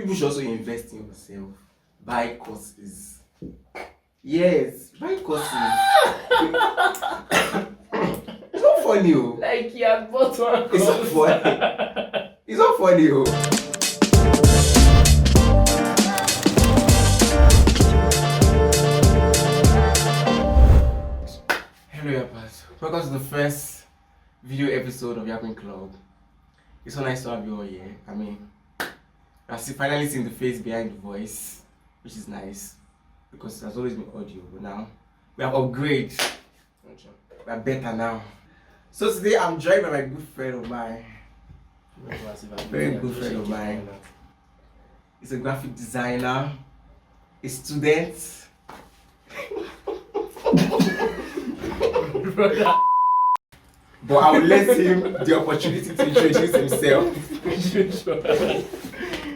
People should also invest in yourself. Buy courses. Yes, buy courses. It's not funny, oh. Like he has bought one It's not course. funny. It's not funny, oh. Hello, Yappers. Welcome to the first video episode of Yapping Club. It's so nice to have you all here. I mean, I've finally seen the face behind the voice, which is nice because it has always been audio, but now we have upgrades. We are better now. So today I'm joined by my good friend of mine. Very good friend of mine. He's a graphic designer, a student. But I will let him the opportunity to introduce himself.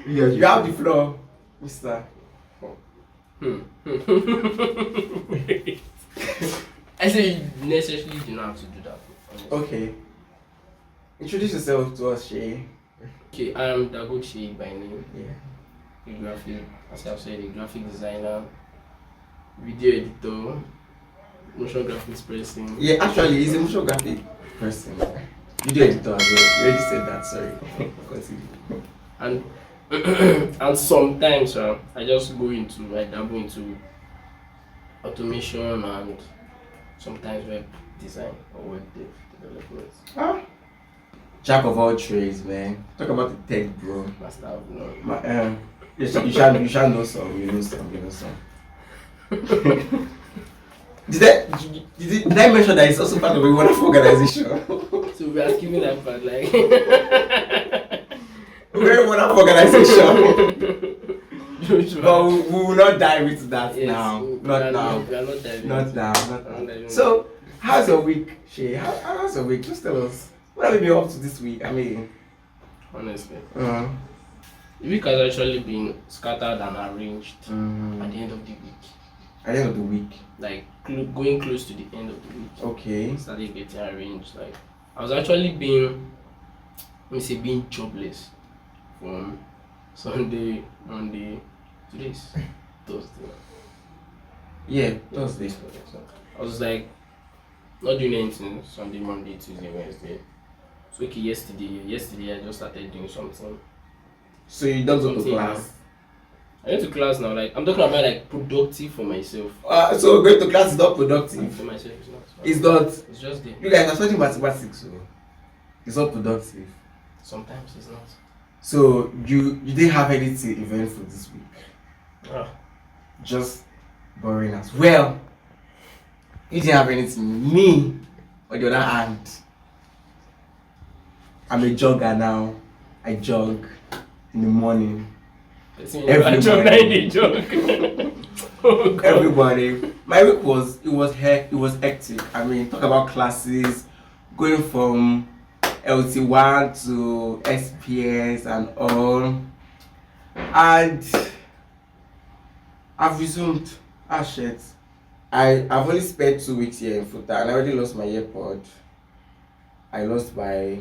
You have the floor, Mr. I say you necessarily do not have to do that. Honestly. Okay. Introduce yourself to us, Shay. Okay, I am Dagold Seyi by name. Yeah. A graphic, as I've said, a graphic designer, video editor, motion graphics person. Yeah, actually, he's a motion graphic person. Video editor as well. You already said that, sorry. Continue. And and sometimes I dabble into automation and sometimes web design or web development. Ah. Jack of all trades, man. Talk about the tech, bro. Master of none. You shall know some. You know some. Did I mention that it's also part of a wonderful organization? So we are skipping that part, like. Very wonderful organization. But we will not dive into that now. Not now. We are not diving. Not now. So, how's your week, Shay? How's your week? Just tell us. What have you been up to this week? I mean, honestly. The week has actually been scattered and arranged at the end of the week. At the end of the week? Like, going close to the end of the week. Okay. Started getting arranged. Like, I was actually being jobless from Sunday, Monday, today's Thursday. Yeah, Thursday. So I was like, not doing anything Sunday, Monday, Tuesday, Wednesday. So okay, yesterday I just started doing something. So you don't go to class? I went to class now. Like I'm talking about like productive for myself. So going to class is not productive. For myself, it's not. It's not. It's just there. You guys are studying mathematics, so it's not productive. Sometimes it's not. So you didn't have anything eventful this week? Just boring as well. You didn't have anything. Me, on the other hand, I'm a jogger now. I jog in the morning. Everybody. Everybody. My week was hectic. I mean, talk about classes, going from LT1 to SPS and all. And I've resumed. Shit. I've only spent 2 weeks here in Futa and I already lost my AirPod. I lost my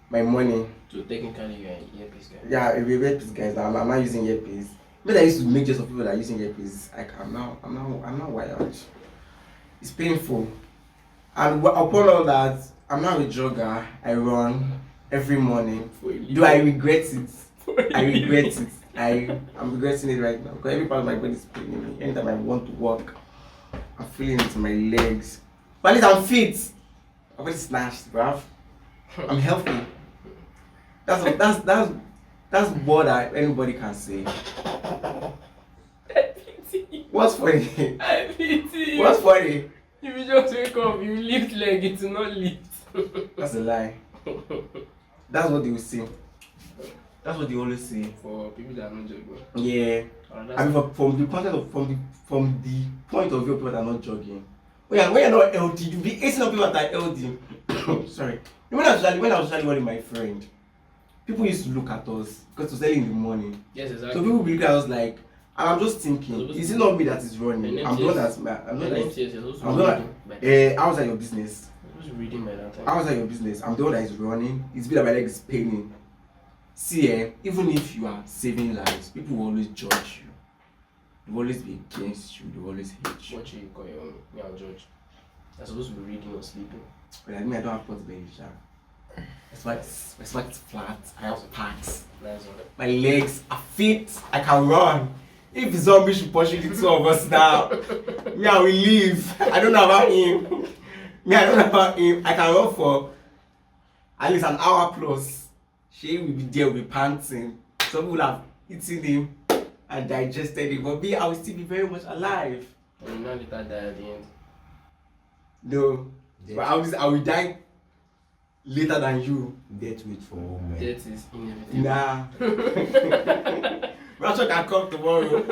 money. So technically you're an earpiece guy. Yeah, I'm a earpiece guy. I'm not using earpiece. Maybe I used to make just of people that are using earpiece. Like I'm not wired. It's painful. And upon all that, I'm now a jogger. I run every morning. Do I regret it? I regret it. I'm regretting it right now because every part of my body is paining me. Anytime I want to walk, I'm feeling it in my legs. But at least I'm fit. I'm very snatched, bruv. I'm healthy. That's more that anybody can say. What's funny? I pity. What's funny? If you just wake up, you lift leg, it's not lift. That's a lie. That's what they will say. That's what they always say. For people that are not jogging. Yeah. I mean, from the point of view of people that are not jogging. When you're not LD, you'll be eating up people that are LD. Sorry. When I was actually with my friend, people used to look at us because it was early in the morning. Yes, exactly. So people would look at us like, and I'm just thinking, is it not me that is running? I'm the one that's how was that your business? I was reading by that time. How was that your business? I'm the one that is running. It's been like my leg is paining. See, even if you are saving lives, people will always judge you. They will always be against you. They will always hate you. What you call your own? Me and George. I'm supposed to be reading or sleeping. But like me, I don't have pot belly, sha. That's why it's flat. I have parts. Nice one. My legs are fit. I can run. If the zombie should pursue the two of us now, me, I will leave. I don't know about him. Me, I don't know about him. I can run for at least an hour plus. She will be there, will be panting. Some people have eaten him and digested him, but me, I will still be very much alive. And you know later die at the end. No, but I will die later than you. Death wait for all men. Death is inevitable. Nah. Rapture can come tomorrow.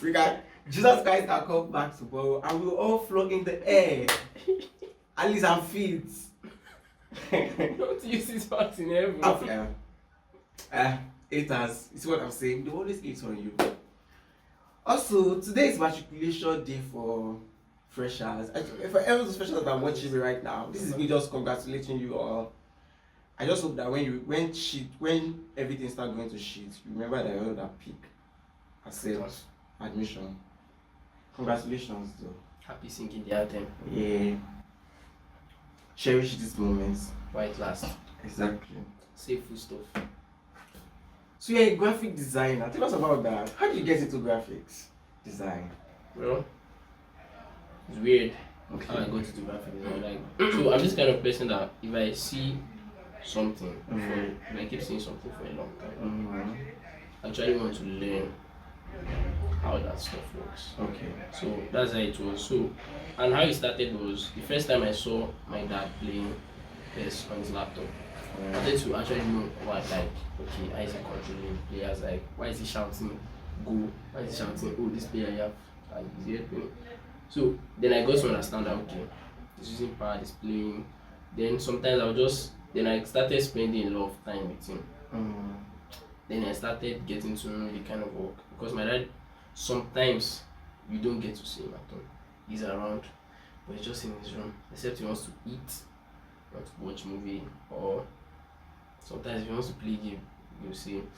We can. Jesus Christ can come back tomorrow, and we'll all float in the air. At least I'm fit. Don't use this part in heaven. Haters. You see what I'm saying? They always hate on you. Also, today is matriculation day for freshers. For every freshers that are watching me right now, this is me just congratulating you all. I just hope that when everything starts going to shit, you remember that you're that peak. Accept admission. Congratulations, though. Happy singing the anthem. Yeah. Cherish these moments. White last. Exactly. Save food stuff. So you're a graphic designer. Tell us about that. How did you get into graphics design? Well, it's weird Okay. how I got to do graphic design. Like, so I'm this kind of person that if I see something, if I keep seeing something for a long time, I actually want to learn how that stuff works. Okay. So that's how it was. So, and how it started was the first time I saw my dad playing PS on his laptop. I wanted to actually know what, like, okay, how is he controlling players? Like, why is he shouting go? Why is he shouting, oh, this player you have, like, he's helping. So then I got to understand that, okay, he's using pad, he's playing. Then sometimes then I started spending a lot of time with him. Then I started getting to know the kind of work, because my dad, sometimes you don't get to see him at all. He's around, but he's just in his room, except he wants to eat, want to watch movie, or sometimes if he wants to play game, you'll see him.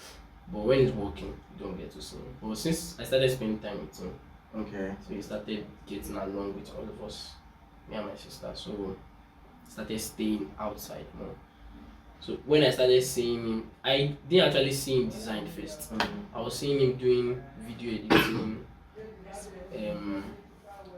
But when he's working, you don't get to see him. But since I started spending time with him, Okay. so he started getting along with all of us, me and my sister. So started staying outside more. So when I started seeing him, I didn't actually see him design first. I was seeing him doing video editing,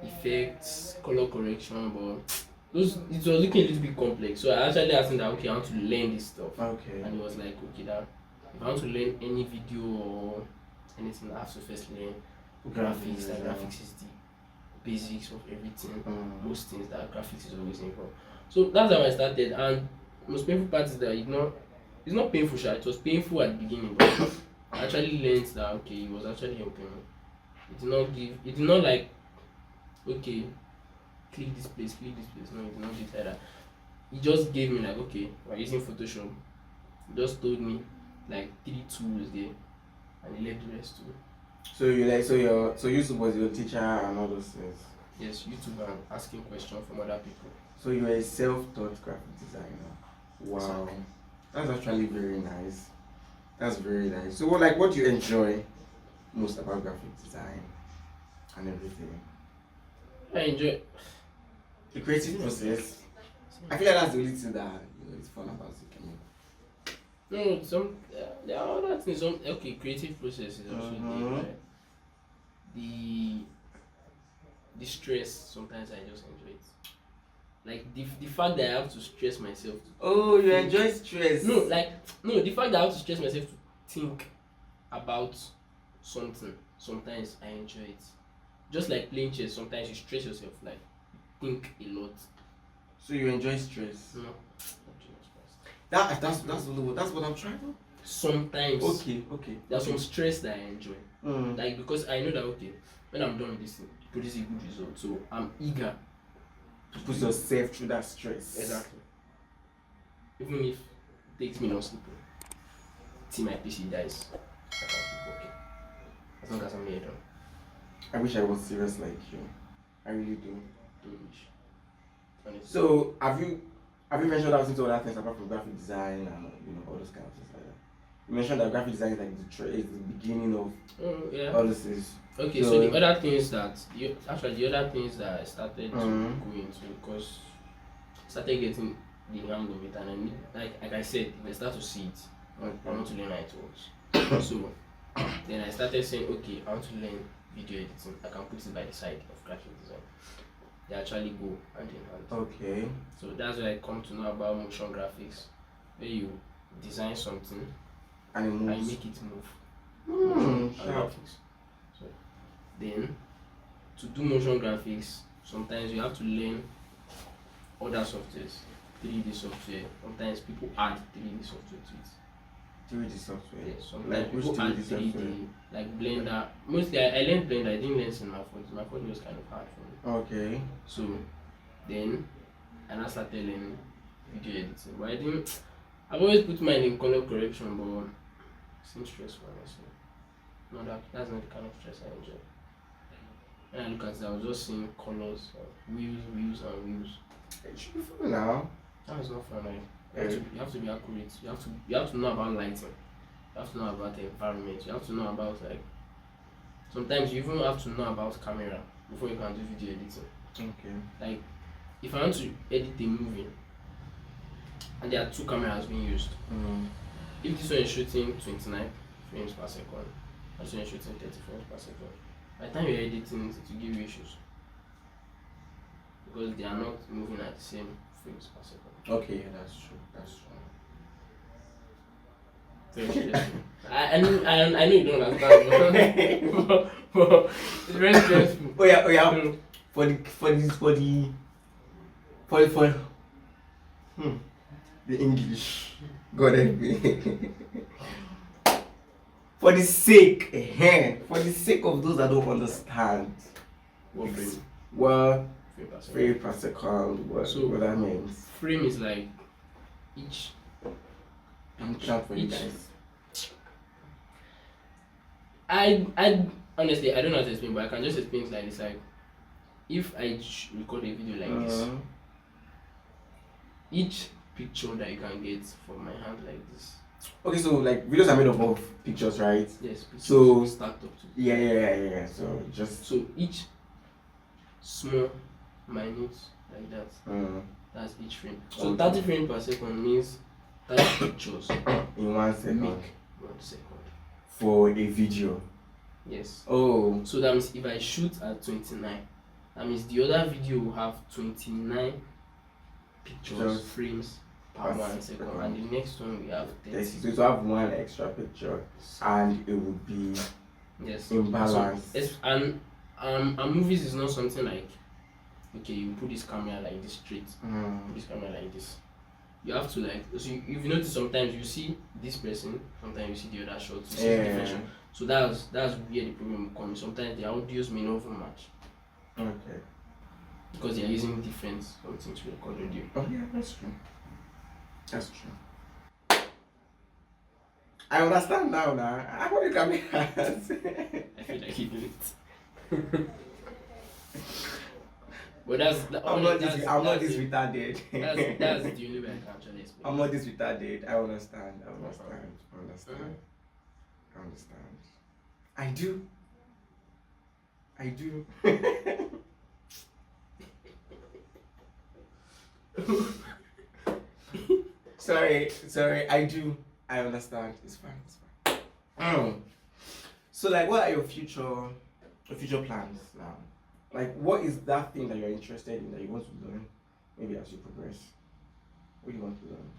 effects, color correction, but it was looking a little bit complex. So I actually asked him that, okay, I want to learn this stuff. Okay. And he was like, okay, that if I want to learn any video or anything, I have to first learn graphics. Like graphics is the basics of everything. Most things that graphics is always involved. So that's how I started. And the most painful part is that it's not painful, sure. It was painful at the beginning, but I actually learned that, okay, he was actually helping me. It did not like, okay, click this place. No, it did not do like that. He just gave me like, okay, we're using Photoshop. He just told me like 3 tools there, and he left the rest to me. So YouTube was your teacher and all those things. Yes, YouTube and asking questions from other people. So you were a self-taught graphic designer. Wow. That's actually very nice. That's very nice. So what do you enjoy most about graphic design and everything? I enjoy The creative process. I feel like that's the only thing that is fun about it. no there are other things. Creative process is also there. Right? The stress, sometimes I just enjoy it. Like the fact that I have to stress myself to Oh, you enjoy stress? No, the fact that I have to stress myself to think about something, sometimes I enjoy it. Just like playing chess, sometimes you stress yourself, like think a lot. So you enjoy stress? No. That's what I'm trying to. Sometimes. Okay. There's some stress that I enjoy. Like, because I know that, okay, when I'm done with this thing, produce a good result. So I'm eager To put yourself through that stress. Exactly. Even if it takes me not sleeping, till my PC dies, I can keep working. As long as I'm here done. I wish I was serious like you. I really do. Honestly. So have you ventured out into other things apart from graphic design and all those kind of things like that? You mentioned that graphic design is like is the beginning of Yeah. all this is. Okay, so the other things that the other things that I started to Mm-hmm. go into, because I started getting the hang of it, and I need, like I said, if I start to see it, I want to learn how it works. So then I started saying, okay, I want to learn video editing. I can put it by the side of graphic design. They actually go hand in hand. Okay. So that's where I come to know about motion graphics, where you design something And it and moves. you make it move. Motion Sharp. graphics. So then, to do motion graphics, sometimes you have to learn other softwares, 3D software. Sometimes people add 3D software to it. 3D software. Yes, sometimes Like which people add 3D 3D, software? like Blender. Mostly I learned Blender, I didn't learn Cinema 4D. Cinema 4D was kind of hard for me. Okay. So then I started learning video editing. But I've always put mine in color correction, but it seems stressful honestly. No, that's not the kind of stress I enjoy. When I look at it, I was just seeing colors, wheels and wheels. It should be fun now. That is not fun. You have to be accurate. You have to know about lighting. You have to know about the environment. You have to know about, like, sometimes you even have to know about camera before you can do video editing. Okay. Like, if I want to edit a movie and there are two cameras being used, if this one is shooting 29 frames per second, and this one is shooting 30 frames per second, by the time you're editing it will give you issues because they are not moving at the same frames per second. Okay, yeah, that's true. That's true. Very stressful. I know you don't understand, but it's very stressful. Oh yeah. So, For the English. God help me. For the sake of those that don't understand. what frame? Well, Frame per second. frame per second. What that means. Frame is like each. I'm trying for you guys. I honestly I don't know how to explain, but I can just explain it like this. Like, if I record a video like this, each picture that you can get from my hand like this. Okay, so like videos are made up of pictures, right? Yes. Pictures So stacked up to. Yeah. So each small, minute like that. That's each frame. So Okay. 30 frames per second means 30 pictures in 1 second. make 1 second. For a video. Yes. Oh. So that means if I shoot at 29, that means the other video will have 29 pictures, frames per 1 second, and the next one we have 30. So it will have one extra picture, and it will be in balance. So, and movies is not something like, okay, you put this camera like this straight, put this camera like this. You have to, like, so if you notice, sometimes you see this person, sometimes you see the other shot, you see the different shot. So that's where the problem comes. Sometimes the audios may not even match. Okay. Because they are using different something to record audio. Oh yeah, that's true. That's true. I understand now. I want to come here. I feel like you do it. But I'm not this retarded. That's the only way I can actually explain. I'm not this retarded. I understand. I do. sorry, I do. I understand. It's fine. So like, what are your future plans now? Like, what is that thing that you're interested in that you want to learn? Maybe as you progress. What do you want to learn?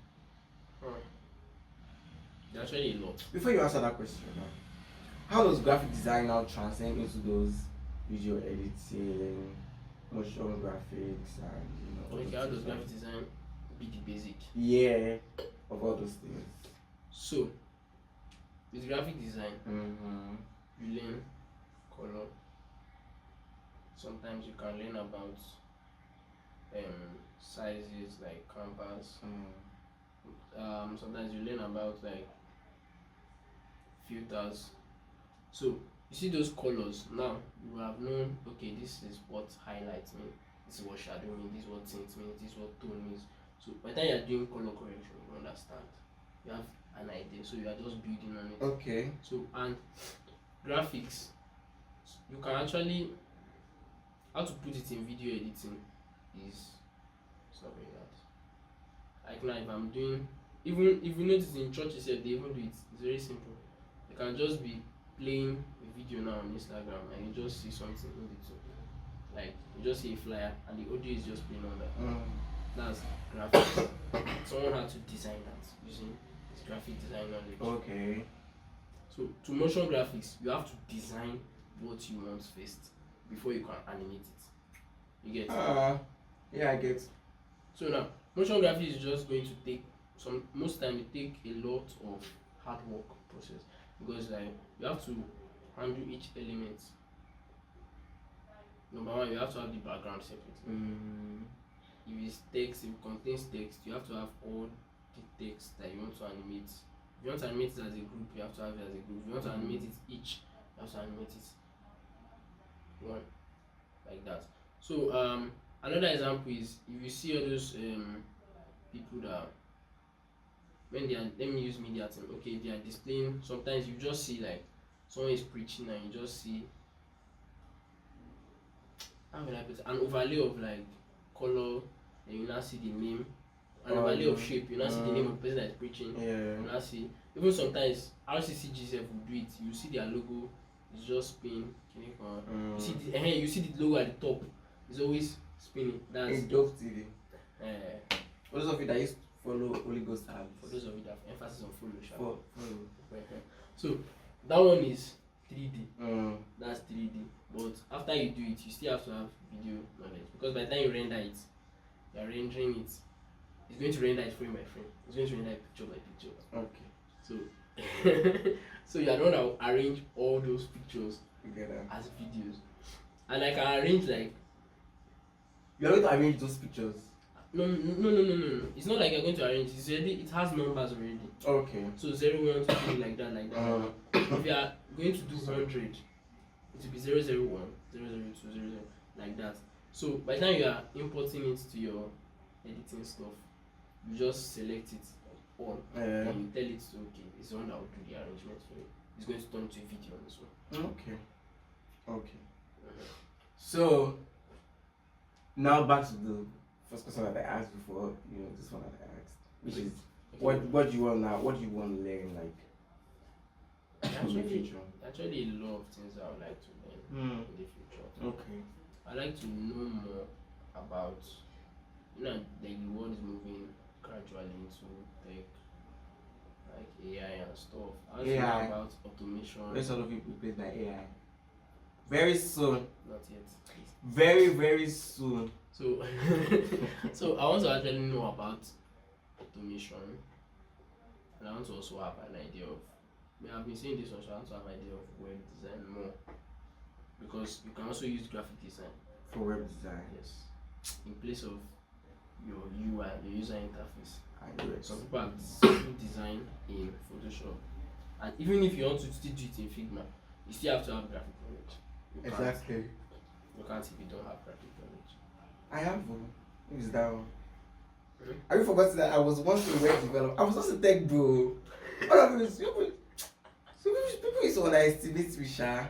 There's actually a lot. Before you answer that question, how does graphic design now transcend into those video editing, motion graphics, and Okay, how does graphic design be the basic? Yeah, of all those things. So, with graphic design, you learn color. Sometimes you can learn about sizes like canvas. Sometimes you learn about like filters. So you see those colors now. You have known, okay, this is what highlights mean. This is what shadow means. This is what tint means. This is what tone means. So by the time you are doing color correction, you understand. You have an idea, so you are just building on it. Okay. So, and graphics, you can actually, how to put it in video editing is something that, like now if I'm doing, even if you notice in churches they even do it, it's very simple. You can just be playing a video now on Instagram and you just see something in between. Like you just see a flyer and the audio is just playing on that. That's graphics. Someone had to design that using his graphic design knowledge. Okay. So to motion graphics, you have to design what you want first before you can animate it. You get? Yeah, I get. So now, motion graphics is just going to take most time it take a lot of hard work process, because like you have to handle each element. Number one, you have to have the background separate. If it's text, if it contains text, you have to have all the text that you want to animate. If you want to animate it as a group, you have to have it as a group. If you want to animate it each, you have to animate it one, like that. So another example is if you see all those people that when they are, let me use media thing, okay, they are displaying, sometimes you just see like someone is preaching and you just see, how will I put it, an overlay of like color, and you now see the name, an overlay of shape, you now see the name of the person that is preaching. Yeah. You now see, even sometimes RCCG will do it, you see their logo is just spin. You see you see the logo at the top, it's always spinning. That's Dope TV. For those of you that used to follow Holy Ghost ads. For those of you that have emphasis on follow. Follow. So that one is 3D. That's 3D. But after you do it, you still have to have video knowledge, because by the time you render it, you are rendering it. It's going to render it frame by frame. It's going to render it picture by picture. Okay. So so you are the one that will arrange all those pictures Together as videos. And I can arrange like, you are going to arrange those pictures. No. It's not like you're going to arrange. It's already, it has numbers already. Okay. So 0, 1, 2, 3, like that. If you are going to do 100, it will be 0, 0, 1, 0, 0, 2, 0, 0, like that. So by the time you are importing it to your editing stuff, you just select it on and you tell it to, okay, it's the one that will do the arrangement for you. It's going to turn to a video on this one. Okay. So now back to the first question that I asked before, this one that I asked, which is what do you want now? What do you want to learn, like in the future? Actually, a lot of things I would like to learn in the future. Okay. I like to know more about, like the world is moving gradually into like AI and stuff. I also know about automation. Where's all of you replaced by AI? Very soon. Not yet. Very, very soon. So, so I want to actually know about automation, and I want to also have an idea of. I've been saying this one, so I want to have an idea of web design more, because you can also use graphic design for web design. Yes, in place of your UI, your user interface. Some people design in Photoshop, and even if you want to still do it in Figma, you still have to have graphic knowledge. Exactly. You can't if you don't have graphic knowledge. I have one. Who's that one? Have you forgotten that I was once a web developer? I was also a tech bro. People used to underestimate me, Sha.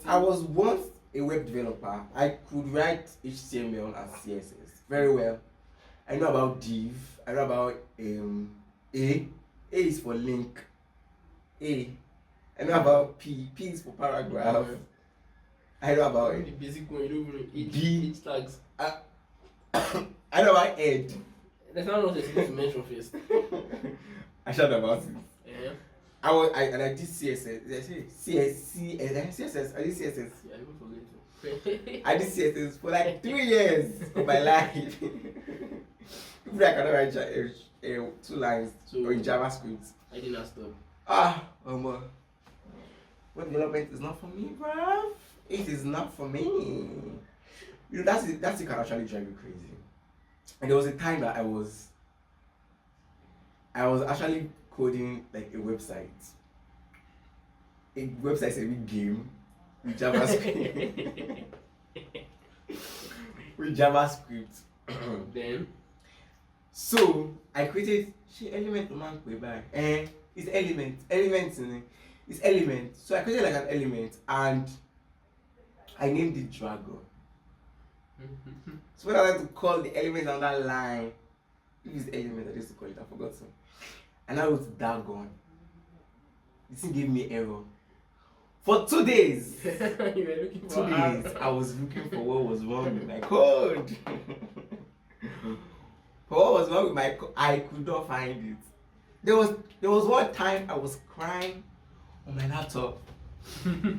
I was once a web developer. I could write HTML and CSS very well. I know about div. I know about A. A is for link. A. I know about P. P is for paragraph. I know about the basic one. You don't even D. It tags. I know about ed. That's not what you're supposed to mention first. I shout about it. Yeah. I did CSS. Did I say CSS? I did CSS. Yeah, I even forget to. I did CSS for like 3 years of my life. People I cannot write 2 lines or in JavaScript. I did not stop. Web development is not for me, bruv. It is not for me. That's it can actually drive you crazy. And there was a time that I was actually coding like a website. A website a big game with JavaScript. With JavaScript. Then So I created She element man by it's elements in it. It's element. So I created like an element and I named it dragon. So when I like to call the element on that line, if it's element I used to call it, I forgot to. And I wrote Dagon. This thing gave me error. For 2 days. You were looking for 2 days. I was looking for what was wrong with my code. For what was wrong with my code, I could not find it. There was one time I was crying on my laptop.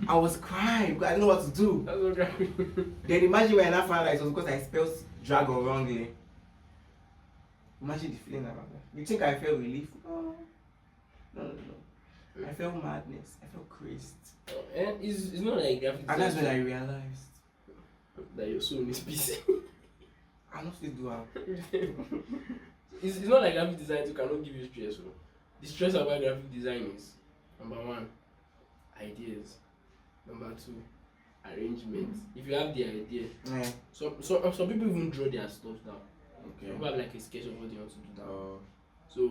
I was crying because I didn't know what to do. That's what driving. Then imagine when I found out it was because I spelled dragon wrongly. Imagine the feeling about that. You think I felt relief? No. I felt madness. I felt crazed. And it's not like graphic And that's when I design realized that your soul is busy. I'm not still doing It's not like graphic design you cannot give you stress. So. The stress about graphic design is number 1, ideas. Number 2, arrangement. If you have the idea, some people even draw their stuff down. Okay. People have like a sketch of what they want to do down. So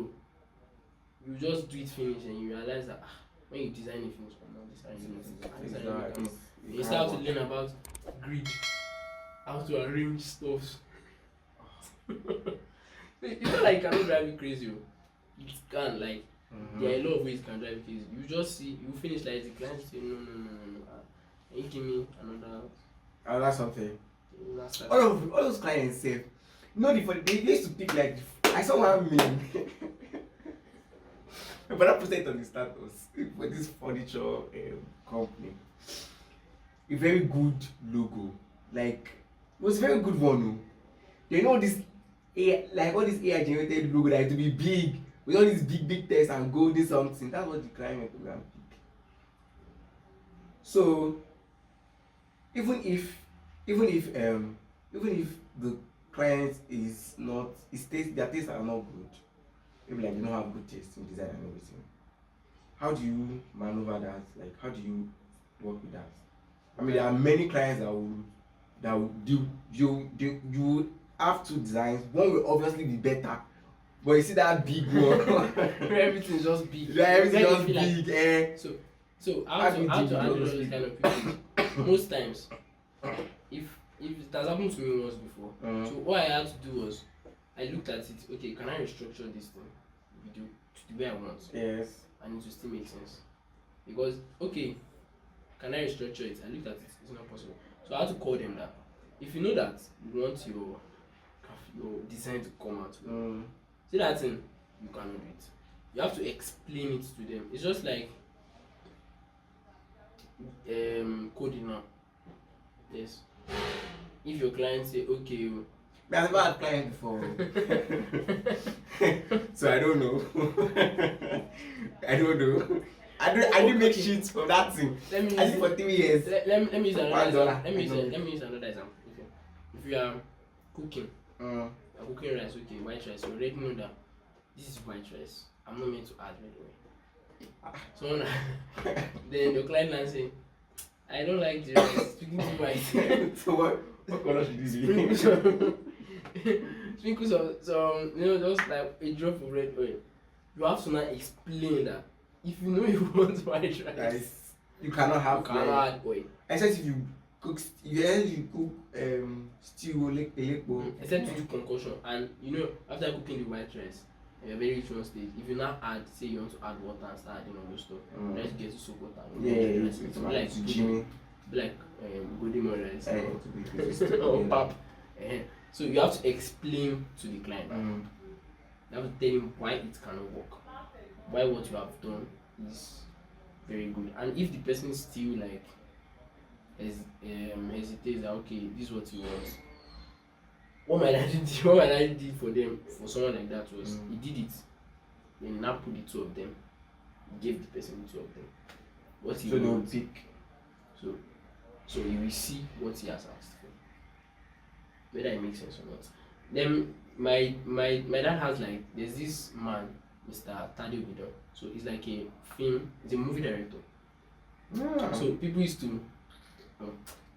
you just do it finish and you realize that when you design it finish, you start to learn about grid, how to arrange stuff. It's not like it cannot drive you crazy. It can, like there are a lot of ways it can drive you crazy. You just see, you finish like the client say no. Can you give me another something? That's All those clients say, no, they used to pick like I saw one meme. But I posted it on the status for this furniture company. A very good logo, like it was a very good one. No? You know this like all this AI generated logo that had to be big with all these big text and golden something. That's what the client program pick. So even if the client is not, their tastes are not good, maybe like they don't have good taste in design and everything, how do you maneuver that? Like how do you work with that? I mean, there are many clients that will do you have 2 designs. One will obviously be better, but you see that big one where everything's just big. everything just big like, so how to handle those kind of people? Most times, if it has happened to me once before, so what I had to do was I looked at it. Okay, can I restructure this thing video to the way I want? Yes. And it will still make sense. Because okay, can I restructure it? I looked at it. It's not possible. So I had to call them that. If you know that you want your design to come out, see that thing, you cannot do it. You have to explain it to them. It's just like coding now. Yes. If your client say okay, I've never had client before. So I don't know. I didn't make sheets for that thing. I did for 3 years. Let me use another $1. example. Let me use another example. Okay. If you are cooking, you're cooking rice, okay, white rice, you already know that this is white rice. I'm not meant to add red oil. So then your client now say, I don't like the rice, speaking too white. So what color should this be? Sprinkle some, just like a drop of red oil. You have to now explain that if you know you want white rice, Guys, you cannot add oil. Except if you cook stew Except to do concoction, and after cooking the white rice, you're very rich on stage. If you now add, say you want to add water and start adding all those stuff, rice gets to soak water. It's like Jimmy. Like golden rice or pap. So you have to explain to the client. You have to tell him why it cannot work, why what you have done is very good, and if the person still like hesitates that okay, this is what he wants, what might I do for them, for someone like that was he did it, then he now put the 2 of them, gave the person the 2 of them what he wants. Pick. So you will see what he has asked for, whether it makes sense or not. Then my dad has like, there's this man, Mr. Dagold. So he's like he's a movie director. So people used to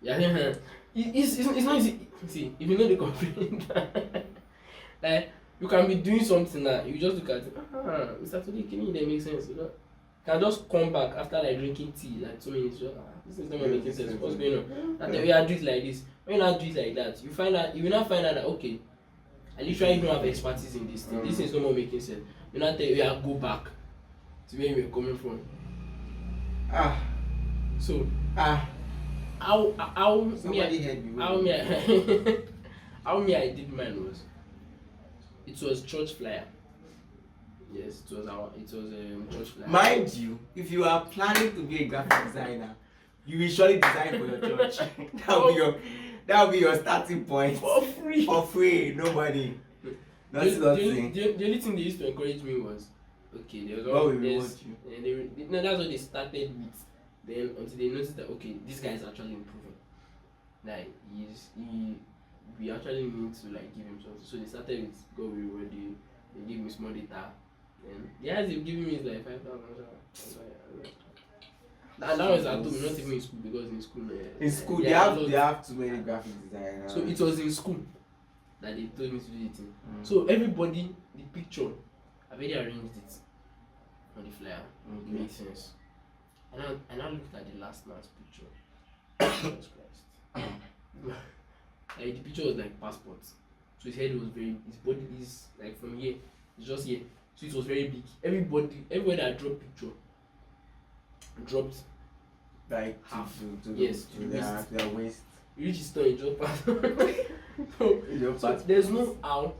it's not easy. See, if you know the complaint, like You can be doing something now, you just look at it, Mr. Today, can you make sense? You know? Can just come back after like drinking tea, like 2 minutes, just, this is not making sense. What's going on? And then we are do it like this. When you not do it like that, you will not find out that okay, I literally don't have expertise in this thing. This is no more making sense. You not tell you go back to where you were coming from. So how somebody heard me. How me I did mine was, it was church flyer. Yes, it was church flyer. Mind you, if you are planning to be a graphic designer, you will surely design for your church. that will be your starting point. For free. For free, nobody. The only thing they used to encourage me was, okay, there was what will reward you? No, that's what they started with. Then until they noticed that okay, this guy is actually improving. Like we actually need to like give him something. So they started with God will reward you. They gave me small data. And the highest they've given me is like 5,000. And that was at home, not even in school, because in school they have too many graphic designers. So it was in school that they told me to do it. So everybody, the picture, I've already arranged it on the flyer. It makes sense. And I looked at the last man's picture. Jesus Christ. Like, the picture was like passport. So his head was his body is like from here, it's just here. So it was very big. Everybody that dropped picture dropped like half. To their waist. You reach his store, you drop pass. So there's no how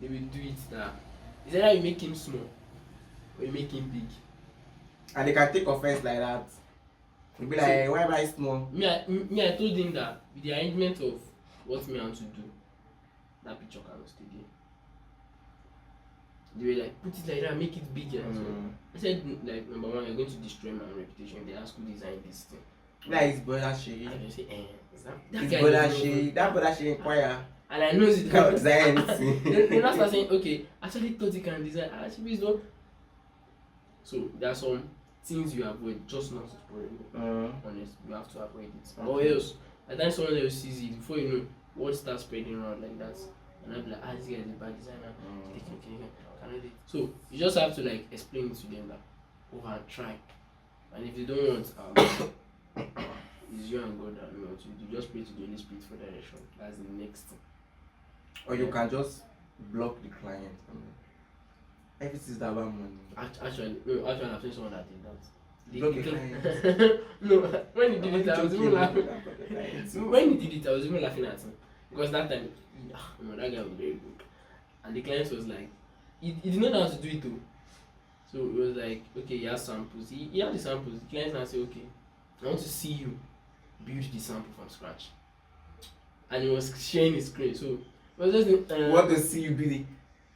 they will do it that. It's either you make him small or you make him big. And they can take offense like that. You'll be like, why am I small? I told him that with the arrangement of what me want to do, that picture cannot stay there. They were like, put it like that, make it bigger. So I said, like, number one, you're going to destroy my reputation if they ask who designed this thing. Like, it's brother Shay. And I say, that brother Shay inquire. And I know it can't design anything. Then I start saying, okay, actually thought you can design. Actually, it's not. So there are some things you avoid, just not to spoil. Honest, you have to avoid it. Or else, by the time someone else sees it, before you know, word starts spreading around like that. And I'll be like, this guy is a bad designer. So you just have to like explain it to them that over and try. And if they don't want, it's you and God that know what to do. You just pray to the Holy Spirit for direction. That's the next thing. Or you can just block the client. Everything's about money. Actually, I've seen someone that did that. Block the client. No, when he did it, I was even laughing. When he did it, I was even laughing at him. Because that time, that guy was very good. And the client was like, he didn't know how to do it too. So it was like, okay, he has samples. He had the samples. The client now said, okay, I want to see you build the sample from scratch. And he was sharing his screen. So it was just want to see you build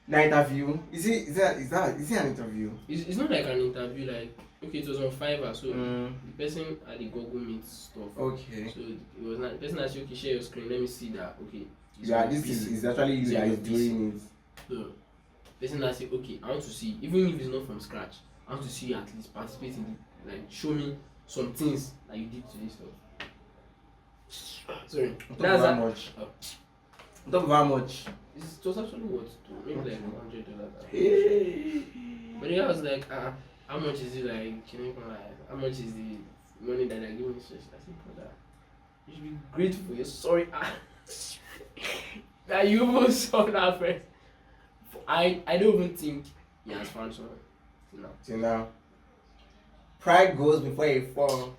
the interview? Is it an interview? It's not like an interview, like okay, it was on Fiverr, so the person had the Google Meet stuff. Okay. So it was not the person asked you, okay, share your screen, let me see that. Okay. Yeah, this is actually you that is doing it. So the person asked you, okay, I want to see, even if it's not from scratch, I want to see you at least participate in the, like show me some things that you did to this stuff. Sorry. That's how much. Top of how much? It was actually what maybe like $100. Hey. But the guy was like, how much is it like? Can you like how much is the money that they're giving me? I said, brother, you should be grateful. You're sorry that you even saw that first. I don't even think he has found someone till now. Pride goes before a fall.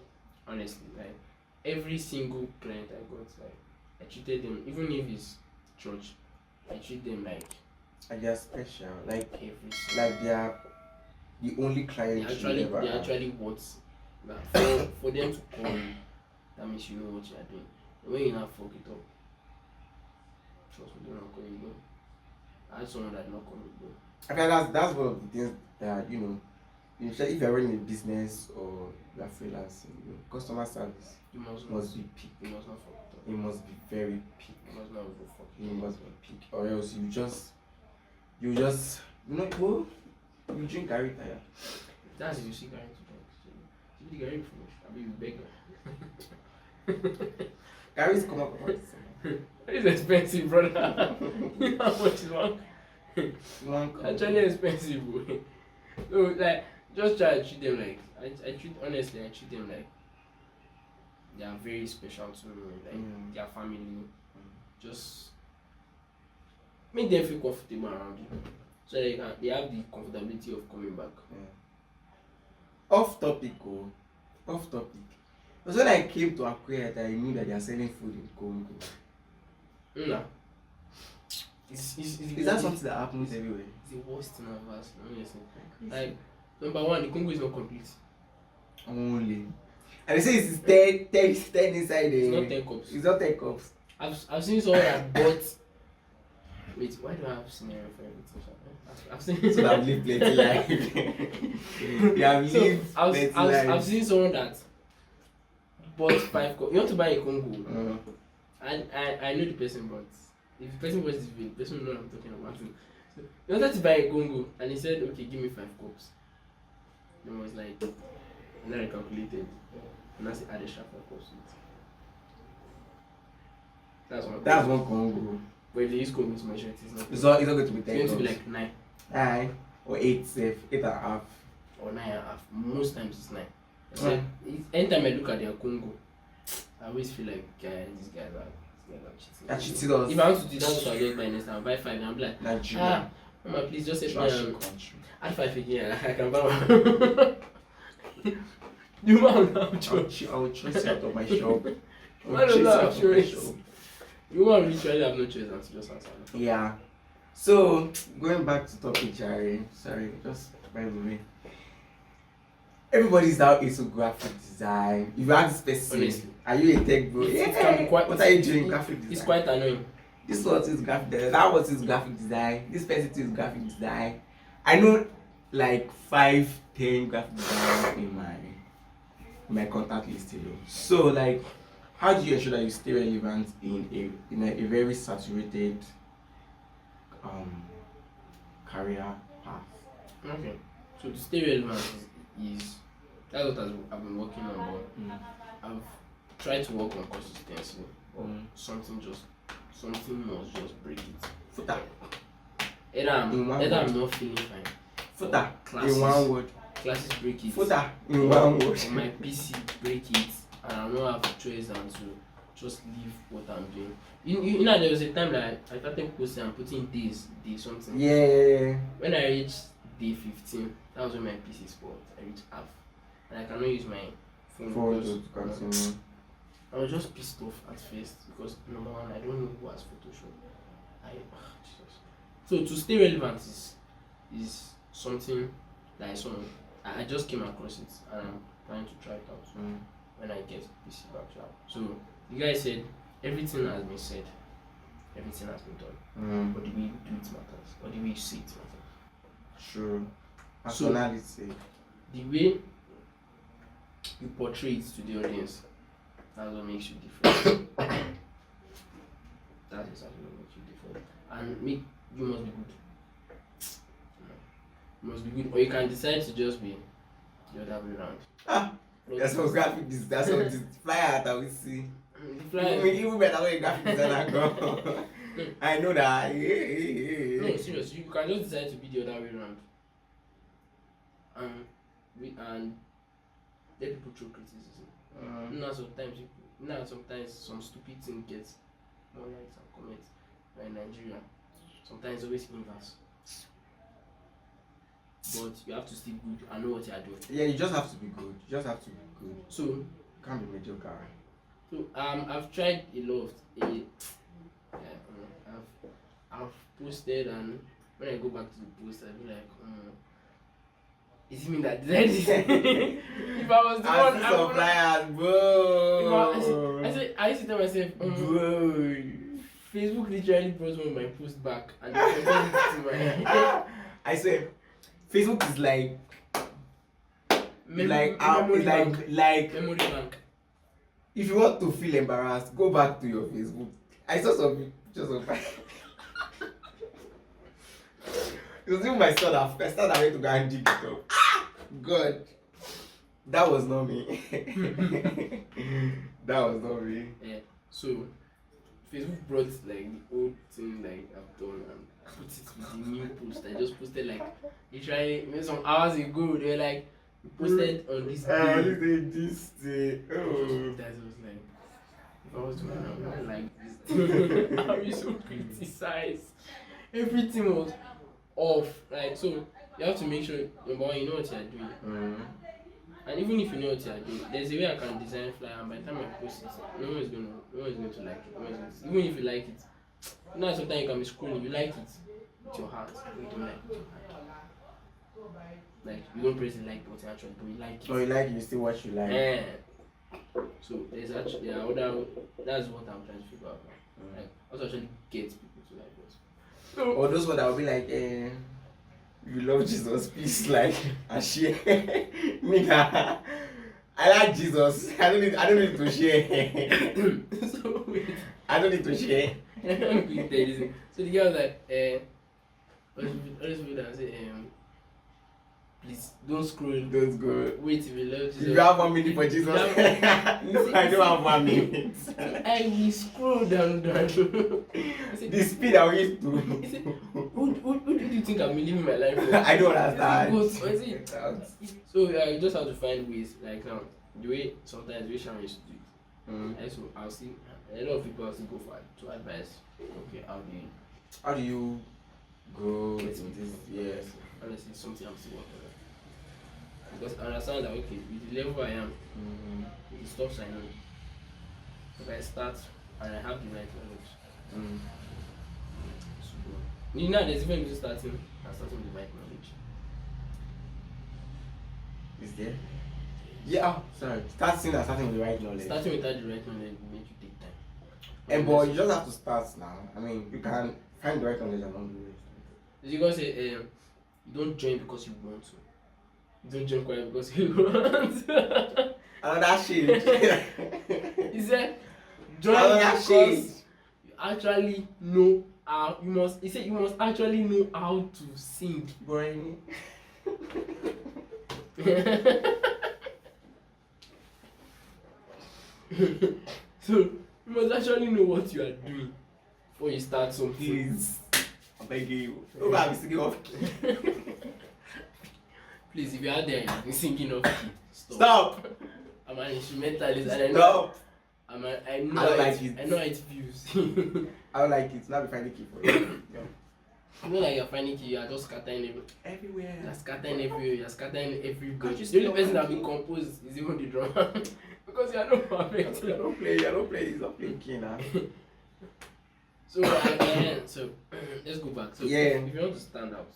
Honestly, like every single client I got, like I treated them, even if it's church, I treat them like they are special. Like every like they are the only client they actually what for them to call you, that means you know what you are doing. And when you now fuck it up, trust me, they're not calling you. I had someone that not call me though. Okay, that's one of the things that if you're running a business or you're freelancing, customer service must be peak. You must not fuck it up. It must be very peak. You must not go fuck it. It must be peak, or else you just you drink Gary tire. That's if you see Gary to drink. You Gary finish. I be beggar. Gary's come up. It's expensive, brother. You know how much is one? One Congo. Actually expensive. No, like just try to treat them like I treat them like they are very special to me, like their family. Just make them feel comfortable around you, so they have the comfortability of coming back. Off topic, oh, off topic. It was when I came to Akure that I knew that they are selling food in Congo. No. Is that something that happens everywhere? It's the worst thing I've ever seen, honestly. Like, number one, the Congo is not complete. Only. And they say it's 10 inside the. It's not 10 cups. It's not 10 cups. I've seen someone that bought. Wait, why do I have scenario for everything? I've seen. So that I've lived plenty life. You have lived plenty life. I've seen someone that bought 5 cups. You want to buy a Congo? And I know the person, but if the person watches this video, the person will know what I'm talking about. So he wanted to buy a Congo and he said, okay, give me 5 cups. Then I was like, and then I calculated. And I said, add extra 5 cups to it. That's one Congo. But if they use Congo to measure it, It's not going to be 10 it's going cups. to be like 9. 9 or 8 safe, 8.5. Or 9.5. Most times it's 9. I said, anytime I look at their Congo, I always feel like, guys, these guys are cheating. That cheated us. If I want to do that, what I'll just buy next time. I'll buy 5 and I'll be like, Nigeria. Mama, please just help Trash me country. add 5 again. I can buy one. You man will have choice. I will choice you out of my shop. Man will have choice. You man literally have no choice than to just answer. Yeah. So going back to topic, Jerry. Sorry, just by the way. Everybody's now into graphic design. If you ask this person, honestly, are you a tech bro? It can be quite, what are you doing graphic design? It's quite annoying. This one is graphic design. That one is graphic design. This person is graphic design. I know like 5-10 graphic designers in my contact list alone. So like, how do you ensure that you stay relevant in a very saturated career path? Okay. So to stay relevant is that's what I've been working on, but I've tried to work on consistency. Something must just break it. Footer. Either I'm not feeling fine. Footer. Classes, in one word. Classes break it. Footer. In one word. On my PC break it, and I don't have a choice than to just leave what I'm doing. You know, there was a time that I started posting and putting days something. Yeah. When I reached day 15, that was when my PC spoiled. I reached half, and I cannot use my phone to continue. I was just pissed off at first because number one, I don't know who has Photoshop. Jesus. So to stay relevant is something that I just came across it and I'm trying to try it out when I get PC back to. So the guy said everything has been said, everything has been done, but the way you do it matters, or the way you say it matters. True. Personality. So, the way you portray it to the audience, that's what makes you different. That's exactly what makes you different. And you must be good. You must be good, or you can decide to just be the other way around. That's what graphic design. That's what this flyer that we see. The flyer. Even better way graphic designer go. I know that. No, seriously, you can just decide to be the other way around. And let people throw criticism. Sometimes some stupid thing gets more likes and comments. But in Nigeria, sometimes it's always inverse. But you have to stay good and know what you are doing. Yeah, you just have to be good. So you can't be mediocre. So I've tried a lot of I've posted, and when I go back to the post, I'll be like, is it me that did this? If I was the one, I would flyers, bro. I used to tell myself, bro. Facebook literally brought one of my posts back and they compared it to my I said Facebook is like memory bank. If you want to feel embarrassed, go back to your Facebook. I saw some pictures of it was even my son that went to go and dig it up. God, that was not me. That was not me. Yeah. So Facebook brought like the old thing like I've done, and put it with the new post. I just posted like literally maybe some hours ago. They were like, we posted on this day. This day. Oh. That was like, if I was doing it, I would like this. I'll be so criticized. Everything was off. Like, so you have to make sure number one, you know what you're doing. And even if you know what you're doing, there's a way I can design flyer, and by the time I post it, no one is going to like it. Even if you like it, you know, sometimes you can be scrolling, you like it with your heart, you don't like it with your heart. Like, you don't press the like button actually, but you like it. Oh, you like it, you still what you like. Yeah. So there's actually other. That's what I'm trying to figure out now. Like, how to actually get people to like us. So, or those ones that will be like, you love Jesus, please like and share. Nigga, I like Jesus. I don't need to share. so wait. I don't need to share. So the girl was like, all these people that say, please don't scroll. Don't go. Wait if you love Jesus. If you have 1 minute for Jesus, no, I don't have 1 minute. I will scroll down. The speed I used to. Who do you think I'm living my life for? I don't understand. So you just have to find ways. Like now, the way sometimes we Sharon used to do it. And so I'll see a lot of people also go for to advice. Okay, how do you Go get with into this? this? Yes. Honestly, it's something I'm still working on. Because I understand that okay, with the level I am, with the stuff I know, if I start and I have the right knowledge, so, you know, there's even between starting and starting with the right knowledge. Is there? Yeah. Oh, sorry. Starting with the right knowledge. Starting without the right knowledge will make you take time. And but you just have to start now. I mean, you can find the right knowledge along the way. You gonna say, you don't join because you want to. You don't join choir because you want. Another shade. He said, join Another because shade. you actually know how. You must. He said you must actually know how to sing. Boring. So you must actually know what you are doing before you start something. Please. I beg you. Don't have me singing off key. Please, if you're out there and you've been singing off key, Stop. I'm an instrumentalist and I know. Stop. I know. I don't like it. I know it views. I don't like it. Now be finding key for you. Yeah. You know, like you're finding key, you're just scattering Everywhere. You're scattering everywhere. You're scattering everywhere. Can't you The only stop? person that been composed is even the drummer because you are not perfect. I don't play. He's not playing key now. So, so let's go back. So, Yeah. if you want to stand out,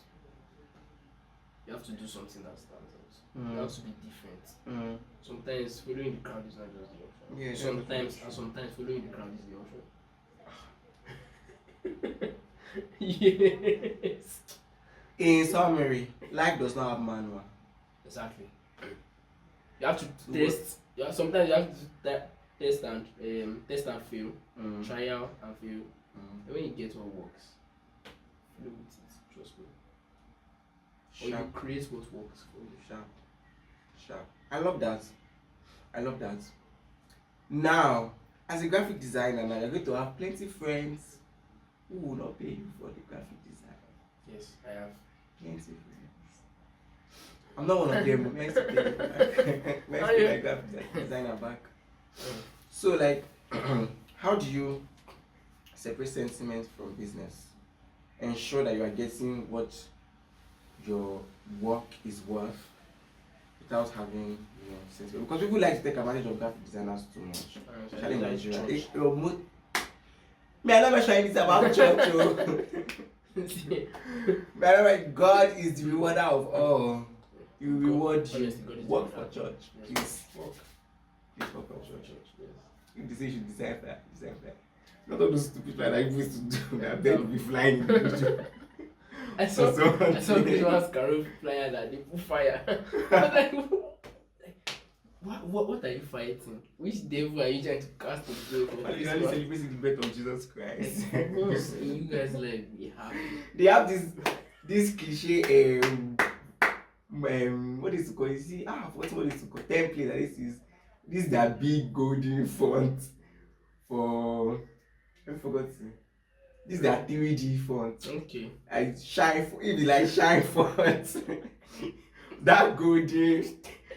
you have to do something that stands out. You have to be different. Sometimes following the crowd is not just the option. Yeah, Sometimes following the crowd is the option. Yes. In summary, life does not have manual. Exactly. You have to test. Sometimes you have to test and fail. Trial and fail. And when you get what works, flow with it. Trust me. Or you create what works for you. Sharp. I love that. Now, as a graphic designer, now you're going to have plenty friends who will not pay you for the graphic design. Yes, I have. Plenty friends. I'm not one of them. Next to pay back. Next to my graphic designer back. So, like, how do you separate sentiment from business? Ensure that you are getting what your work is worth without having, sentiment. Because people like to take advantage of graphic designers too much. Especially in Nigeria. Me, I never trying this about church. But God is the rewarder of all. He will reward you. Honestly, Work for church. Yes. Please work. Please work for church. Yes. If they say you should design that. Not all those stupid things that you used to do. That bed will be flying in the future. I saw this one's Carol flyer that they put fire. I was like, what are you fighting? Which devil are you trying to cast a joke on? But you only celebrating the birth of Jesus Christ. You guys like be happy. They have this cliche what is it called? You see, what is it called? Template that this is their big golden font for I forgot This is their 3G font. Okay. I shine for if you like shine font. That golden.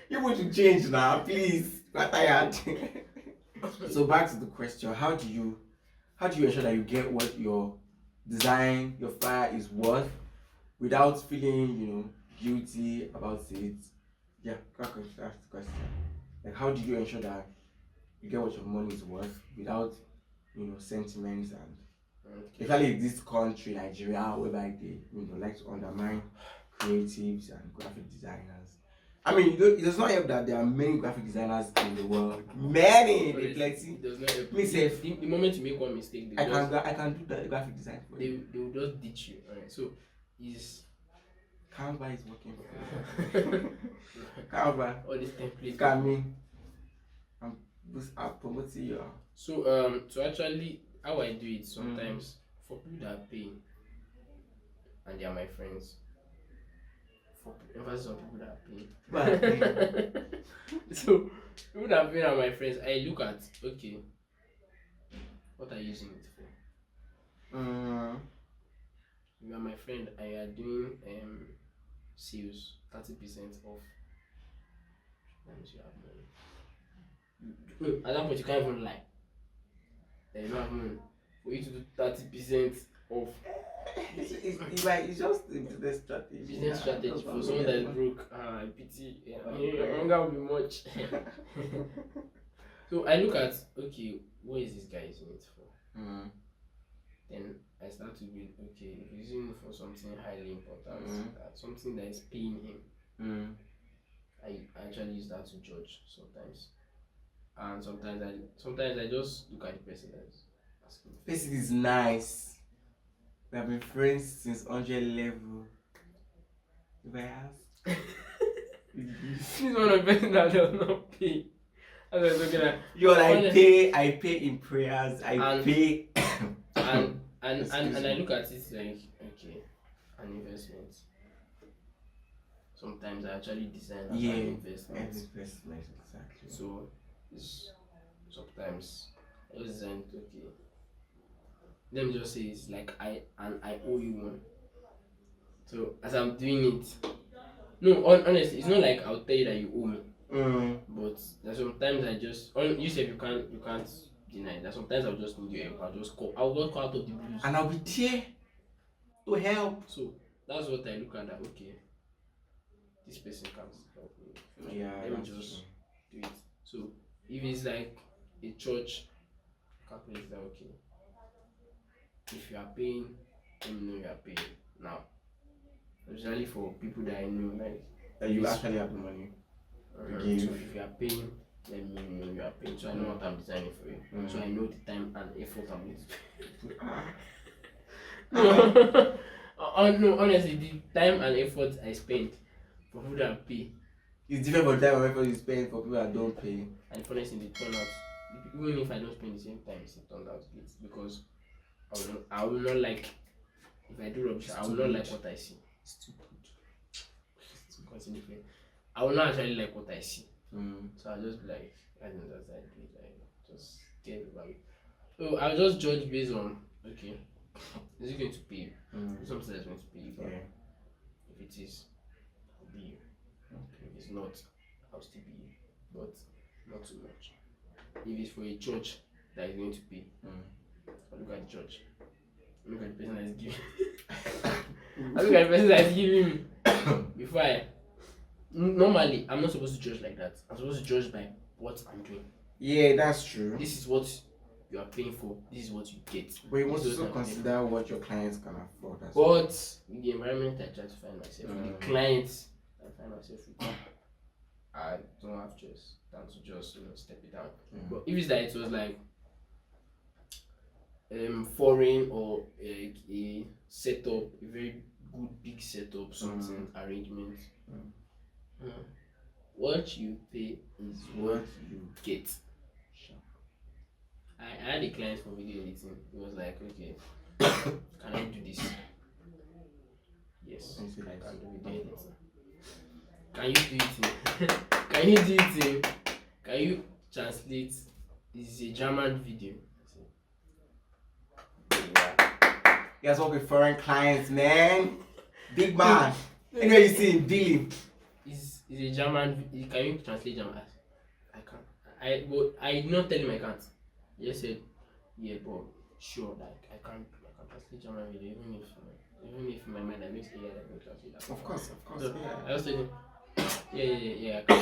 You want to change now, please. I'm tired. So back to the question: How do you ensure that you get what your design, your flyer is worth, without feeling, guilty about it? Yeah, that's the question. Like, how do you ensure that you get what your money is worth without, sentiments and especially in this country, Nigeria, whereby they, like to undermine creatives and graphic designers. I mean, it does not help that there are many graphic designers in the world. Many, they plenty. It does not help. Me say, The moment you make one mistake, I can do the graphic design for you. They will just ditch you. Alright, so is Canva is working for you. Canva. All these templates. Scamming. I'm promoting you. So to actually how I do it sometimes for people that are paying and they are my friends. For emphasis on people that are paying. So people that are paying are my friends. I look at okay, what are you using it for? You are my friend and you are doing sales 30% off. That means you have money. At that point you can't even lie. You don't have money. For you to do 30% off. It's just the business strategy. Business strategy for someone that is broke. I pity. Your hunger will be much. So I look at okay, what is this guy using it for? Then I start to be okay, if he's using it for something highly important, something that is paying him. I actually use that to judge sometimes. And sometimes I just look at the person that's asking. Person is nice. We have been friends since 100 level. If I ask, this is one of the person that does not pay. As I was looking at I pay in prayers. Pay and I look at it like okay, an investment. Sometimes I actually design as an investment. Exactly. So sometimes I just design it, okay. Let me just say it's like I owe you one. So as I'm doing it, no, honestly, it's not like I'll tell you that you owe me. But there's sometimes I just you said you can't deny that. Sometimes I'll just need your help. I'll just call out of the blues. And I'll be there to help. So that's what I look at that okay. This person can help me. Yeah, let me just do it. So if it's like a church, calculate that okay. If you are paying, let me know you are paying now. Usually for people that I know, like that you actually have the money. So if you are paying, let me know you are paying. So I know what I'm designing for you. So I know the time and effort I'm going to spend. No, honestly, the time and effort I spend for people that pay. It's different for the time and effort you spend for people that don't pay. And honestly, they turn out. Even if I don't spend the same time, it turns out great because I will not like if I do rubbish. I will not like what I see. It's too good. Continue. I will not actually like what I see. So I'll just be like, I don't know, I do it. Like, just get about it. So I'll just judge based on okay, is it going to pay you? Something that's going to pay you. Yeah. If it is, I'll be you. Okay. If it's not, I'll still be you. But not too much. If it's for a church that is going to pay, I'll look at the church. Look at the person that is giving. I look at the person that is giving me before I. Normally, I'm not supposed to judge like that. I'm supposed to judge by what I'm doing. Yeah, that's true. This is what you are paying for. This is what you get. But you must also consider what your clients can afford. But in the environment I try to find myself, the clients I find myself with, I don't have choice than to just step it down. But if it's that it was like foreign or a setup, a very good big setup, something arrangement. What you pay is what you get. I had a client for video editing. He was like, okay, can I do this? Yes, I can do video editing. Can you do it? Can you do it? Can you translate? This is a German video. Yeah. He has worked with foreign clients, man. Big man. Anyway, you see him dealing. He's a German. Can you translate German? I can't. But I did not tell him I can't. He just said, yeah, but sure, like I can translate German video, even if in my mind I make it, yeah, I can translate that. Of course. So Yeah. I just told him, yeah, I can.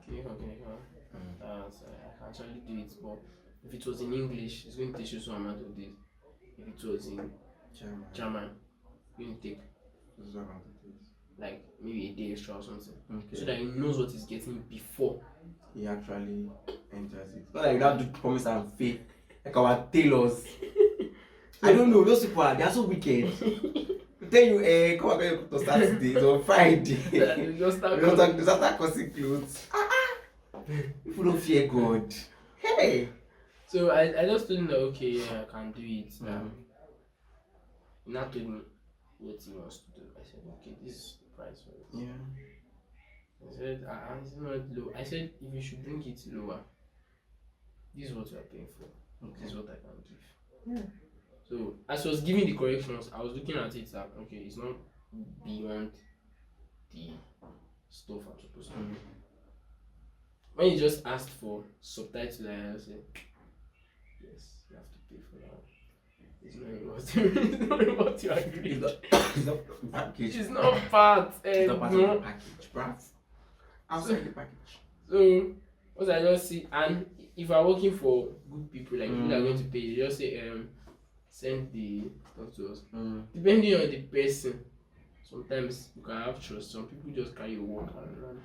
Can you come? So I can actually do it, but if it was in English, it's going to take you some amount of days. If it was in German, it's going to take like maybe a day extra or something. Okay. So that he knows what he's getting before he actually enters it. Not like you have to promise and fail. Like our tailors. I don't know, those people they are so wicked. They tell you, come on to Saturday, on Friday. you just start cussing clothes. People don't fear God. Hey! So I just told him that okay, yeah, I can do it. He now told me what he wants to do. I said, okay, this is the price for it. Yeah. I said, it's not low. I said, if you should bring it lower, this is what you are paying for. Okay. This is what I can give. Yeah. So as I was giving the corrections, I was looking at it that okay, it's not beyond the stuff I'm supposed to do. When you just asked for subtitles, I said, yes, you have to pay for that. It's not what you agreed. It's not package. It's not part. It's not part of No. the package, bruv. Outside the package. So what I just see, and if I'm working for good people, like people that are going to pay, you just say send the stuff to us. Depending on the person, sometimes you can have trust. Some people just carry your work around.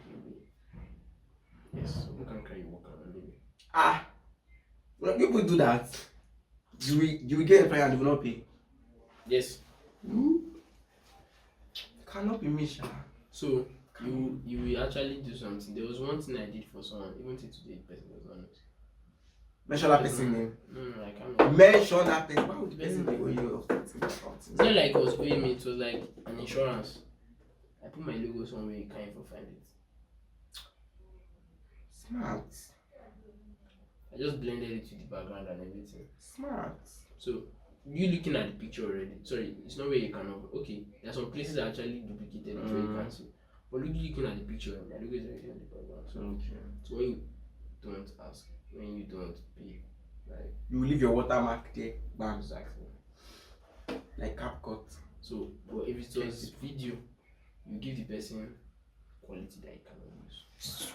Yes, some people can carry your work around. When people do that, you will get a client and they will not pay. Yes. Cannot be me, Sha. So you will actually do something. There was one thing I did for someone, even till today the person does not know. Mention that person name. No, I can't. Mention that person. Why would the person pay for you? It's not like it was paying me, it was like an insurance. I put my logo somewhere, you can't even find it. Smart. I just blended it with the background and everything. Smart. So you looking at the picture already. Sorry, it's not where you can over. Okay, there are some places that actually duplicated where you can see. But looking at the picture, my logo is already on the background. So when you don't ask, when you don't pay, like you will leave your watermark there. Bam. Exactly. Like CapCut. So but if it was video, you give the person quality that you cannot use.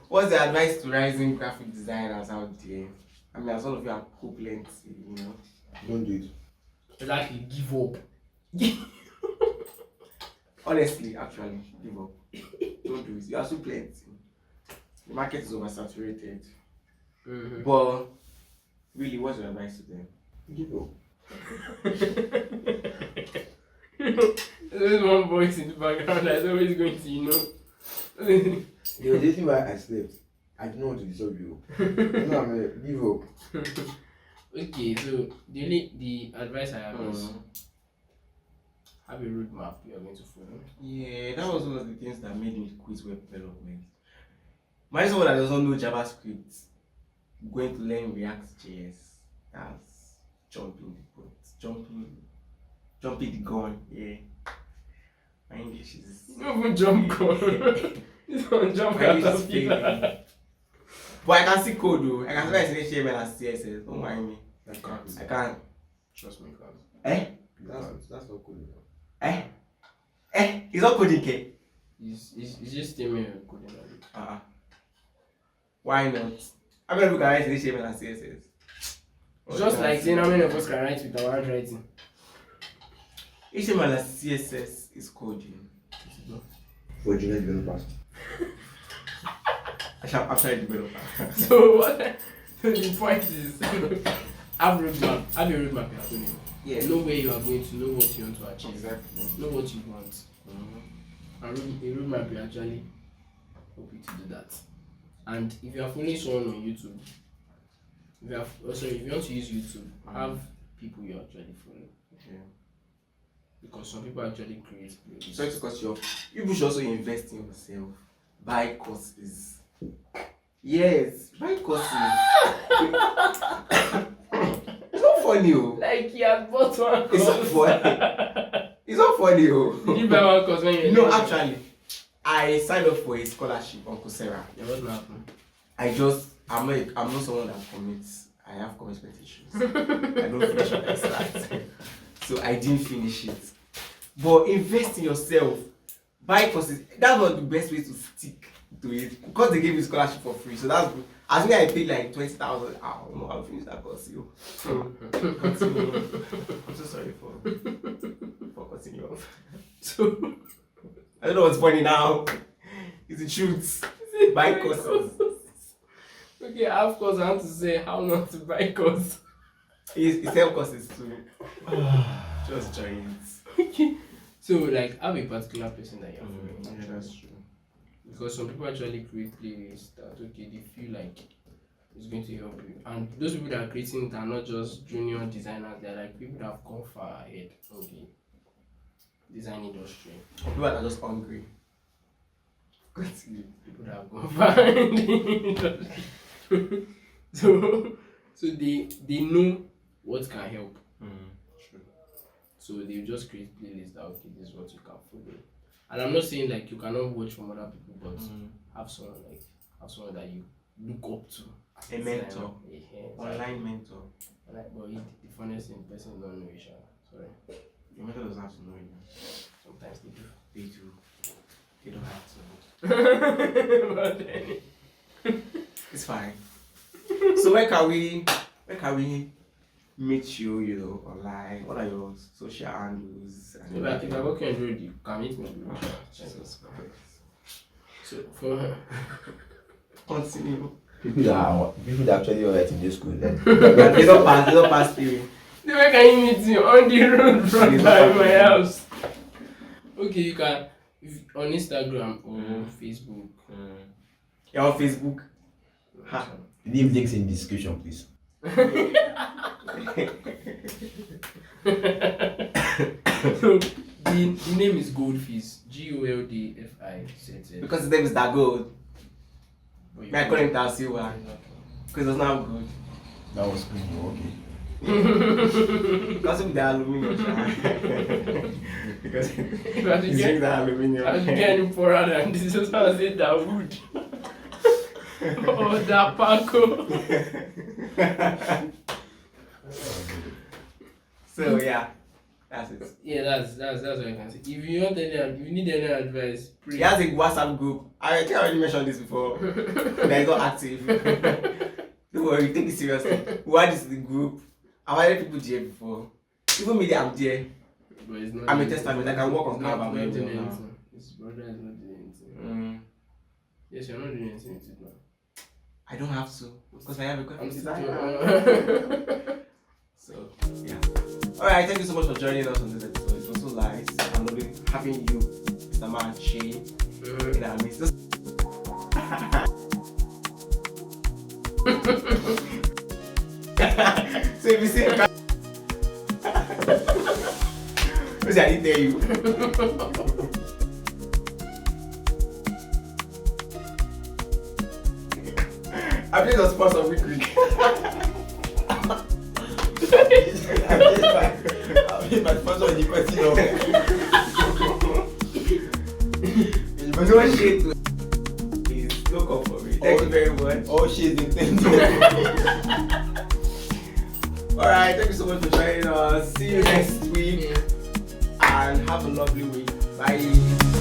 What's the advice to rising graphic designers out there? I mean, as all of you are co-plenty, you know. Don't do it. Exactly, give up. Honestly, actually, give up. Don't do it. You are so plenty. The market is oversaturated. But really, what's your advice to them? Give up. There's one voice in the background that's always going to, you know. The reason why I slept, I didn't want to disturb you. No, I'm like, give up. Okay, so the advice I have is have a roadmap you are going to follow. Yeah, that was one of the things that made me quit web development. My someone that doesn't know JavaScript going to learn React.js. That's jumping the boat, jumping the gun. Yeah, my English is. You don't even jump gun. You don't jump My English out is of failing. people. But I can see code though. I can see HTML and CSS. Don't mind me. I can't. I can't. Trust me, class. That's not cool enough. It's not coding, okay? It's just HTML coding. Why not? I'm gonna look at writing HTML and CSS. Just like saying how many of us can write with our handwriting. HTML and CSS is coding. For junior developers. I shall actually develop. So what? So the point is, have roadmap. Have a roadmap you are doing. Yeah. Know where you are going to. Know what you want to achieve. Exactly. Know what you want. And a roadmap will actually help you to do that. And if you are following someone on YouTube, if you want to use YouTube, have people you actually follow. Okay. Because some people actually create playlists. So it's because you should also invest in yourself. Buy courses. Yes, buy courses. It's not funny, oh. Like Like he had bought one It's not course. funny. It's not funny, oh. Did you buy one course when you were No, young? actually, I signed up for a scholarship on Coursera. Yeah, what happened? I'm not someone that commits. I have commitment issues. I don't finish what I start. So I didn't finish it. But invest in yourself. Buy courses. That's one of the best ways to stick to it. Because they gave me scholarship for free. So that's good. I think I paid like 20,000. I don't know how to finish that course. So continue. I'm so sorry for cutting you off. So I don't know what's funny now. It's the truth. Buy courses. Okay, of course I want to say how not to buy course. It's help courses too. Just join it. Okay. So like have a particular person that you're following. Yeah, that's true. Because some people actually create playlists that okay they feel like it's going to help you. And those people that are creating it are not just junior designers, they're like people that have gone far ahead in the design industry. People that are just hungry. People that have gone far in the industry. so they know what can help. True. So they just create playlists that okay, this is what you can follow. And I'm not saying like you cannot watch from other people, but have someone that you look up to. A mentor. Yeah, Online mentor. Like, but the funniest thing, the person don't know each other. Sorry. Your mentor doesn't have to know you. Sometimes they do. They do. They don't have to. But then, It's fine. So where can we meet you, online? What are your social handles? if I work on road, you can meet me. Jesus Christ. So for Continue. People that actually alright in this school then. They don't pass through. where can you meet me on the road from my house? Okay, you can on Instagram or Facebook. You're on Facebook. Ha. Leave links in the description, please. So the name is Goldfish. Goldfi. Because his name is Dagold. But I call him Da Silva. Because it's not good. That was cool, okay. Because of the aluminium. Because But he's again, the aluminium. I'm getting poorer than this. Just want to say Dawood. Or Da Paco. So yeah, that's it. Yeah, that's what I can say. If you want if you need any advice, He has a WhatsApp group. I think I already mentioned this before. That is not active. Don't worry, take it seriously. We add this to the group. I've added people there before. Even me, I'm there. But it's not I'm a doing testament. I can work on it's not Canva. doing now. anything. His brother is not doing anything. Yes, you're not doing anything with it now. I don't have to because I have a graphic I'm still designer. So yeah. Alright, thank you so much for joining us on this episode. It was so nice. I'm loving having you, Mr. Man Shay, in our midst. So if you see a guy, I didn't tell you. I played a sponsor of week. My sponsor in the casino. But no shade to please look up for me. Thank you very much. All shades intended. Alright, thank you so much for joining us. See you next week and have a lovely week. Bye.